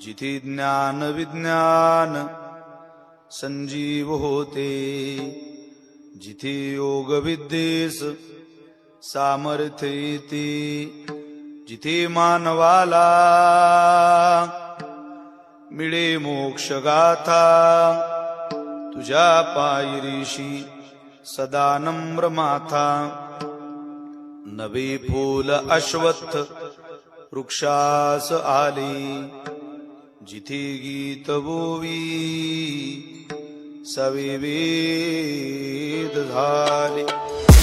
जिथे ज्ञान विज्ञान संजीव होते, जिथे योग विद्येस सामर्थ्य येते, जिथे मानवाला मिळे मोक्ष गाथा, तुझ्या पायरीशी सदा नम्र माथा. नवे फूल अश्वत्थ वृक्षास आले, जिथे गीत बोवी सवे वेद झाले.